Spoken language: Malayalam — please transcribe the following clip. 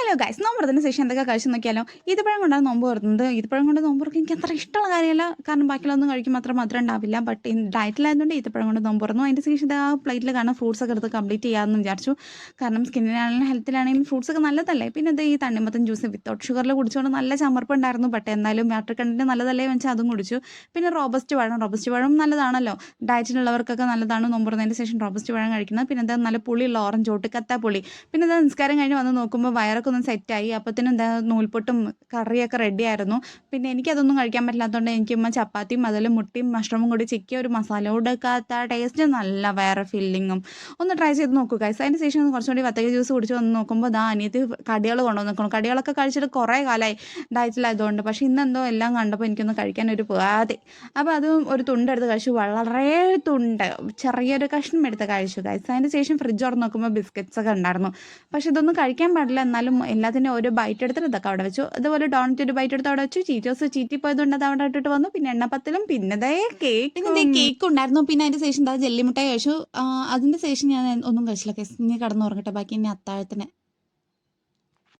ഹലോ ഗൈസ്, നോമ്പുറത്തിന് ശേഷം എന്തൊക്കെ കഴിച്ചു നോക്കിയാലോ. ഈത്തപ്പഴം കൊണ്ടാണ് നോമ്പ് തുറന്നത്. ഈത്തപ്പഴം കൊണ്ട് നോമ്പ് തുറക്കാൻ എനിക്ക് അത്ര ഇഷ്ടമുള്ള കാര്യമല്ല, കാരണം ബാക്കിയുള്ളതൊന്നും കഴിക്കുമ്പോൾ അത്ര മധുരം ഉണ്ടാവില്ല. ബട്ട് ഡയറ്റിലായതുകൊണ്ട് ഈത്തപ്പഴം കൊണ്ട് നോമ്പ് തുറന്നു. അതിൻ്റെ ശേഷം ആ പ്ലേറ്റിൽ കാണാൻ ഫ്രൂട്ട്സ് ഒക്കെ എടുത്ത് കംപ്ലീറ്റ് ചെയ്യാമെന്ന് വിചാരിച്ചു. കാരണം സ്കിന്നിനാണെങ്കിലും ഹെൽത്തിലാണെങ്കിലും ഫ്രൂട്ട്സ് ഒക്കെ നല്ലതല്ലേ. പിന്നെ ഈ തണ്ണിമത്തൻ ജ്യൂസ് വിത്തൗട്ട് ഷുഗറിൽ കുടിച്ചുകൊണ്ട് നല്ല ചമർപ്പുണ്ടായിരുന്നു. ബട്ട് എന്നാലും വാട്ടർ കണ്ടന്റ് നല്ലതല്ലേ വെച്ചാൽ അതും കുടിച്ചു. പിന്നെ റോബസ്റ്റ് പഴം നല്ലതാണല്ലോ, ഡയറ്റിലുള്ളവർക്കൊക്കെ നല്ലതാണ് നോമ്പ് തുറന്നതിന് ശേഷം റോബസ്റ്റ് പഴം കഴിക്കുന്നത്. പിന്നെ നല്ല പുളിയുള്ള ഓറഞ്ച് ഒട്ടുക്കത്ത പുളി. പിന്നെ നിസ്കാരം കഴിഞ്ഞ് വന്ന് നോക്കുമ്പോൾ വയറൊക്കെ ഒന്ന് സെറ്റായി. അപ്പത്തിനും നൂൽപൊട്ടും കറിയൊക്കെ റെഡി ആയിരുന്നു. പിന്നെ എനിക്കതൊന്നും കഴിക്കാൻ പറ്റില്ലാത്തതുകൊണ്ട് എനിക്ക് ചപ്പാത്തിയും അതിൽ മുട്ടയും മഷ്റൂമും കൂടി ചിക്കിയ ഒരു മസാല കൊടുക്കാത്ത ടേസ്റ്റ്, നല്ല വേറെ ഫീലിങ്ങും. ഒന്ന് ട്രൈ ചെയ്ത് നോക്കുക ഗൈസ്. അതിന് ശേഷം കുറച്ചുകൂടി വത്തക്ക ജ്യൂസ് കുടിച്ച് വന്ന് നോക്കുമ്പോൾ അനിയത്തി കടികൾ കൊണ്ടുവന്ന് നോക്കണം. കടികളൊക്കെ കഴിച്ചിട്ട് കുറേ കാലമായി ഡയറ്റിലായതുകൊണ്ട്. പക്ഷേ ഇന്നെന്തോ എല്ലാം കണ്ടപ്പോൾ എനിക്കൊന്ന് കഴിക്കാൻ ഒരു പാതി. അപ്പോൾ അതും ഒരു തുണ്ടെടുത്ത് കഴിച്ചു. വളരെ തുണ്ട്, ചെറിയൊരു കഷ്ണം എടുത്ത് കഴിച്ചു ഗൈസ്. അതിന് ശേഷം ഫ്രിഡ്ജ് തുറന്ന് നോക്കുമ്പോൾ ബിസ്ക്കറ്റ്സ് ഒക്കെ ഉണ്ടായിരുന്നു. പക്ഷെ ഇതൊന്നും കഴിക്കാൻ പാടില്ല. എന്നാലും എല്ലാത്തിനും ഒരു ബൈറ്റ് എടുത്തിട്ട് ഇതൊക്കെ അവിടെ വെച്ചു. അതുപോലെ ഡോണറ്റ് ഒരു ബൈറ്റ് എടുത്ത് അവിടെ വെച്ചു. ചീറ്റോസ് ചീറ്റിപ്പോയതുകൊണ്ട് അത് അവിടെ ഇട്ടിട്ട് വന്നു. പിന്നെ എണ്ണപ്പത്തിലും പിന്നെ കേക്ക് ഉണ്ടായിരുന്നു. പിന്നെ അതിൻ്റെ ശേഷം ജെല്ലിമുട്ട കഴിച്ചു. അതിൻ്റെ ശേഷം ഞാൻ ഒന്നും കഴിച്ചില്ല. ഇനി കടന്നു ഉറങ്ങട്ടെ, ബാക്കി ഇനി അത്താഴത്തിന്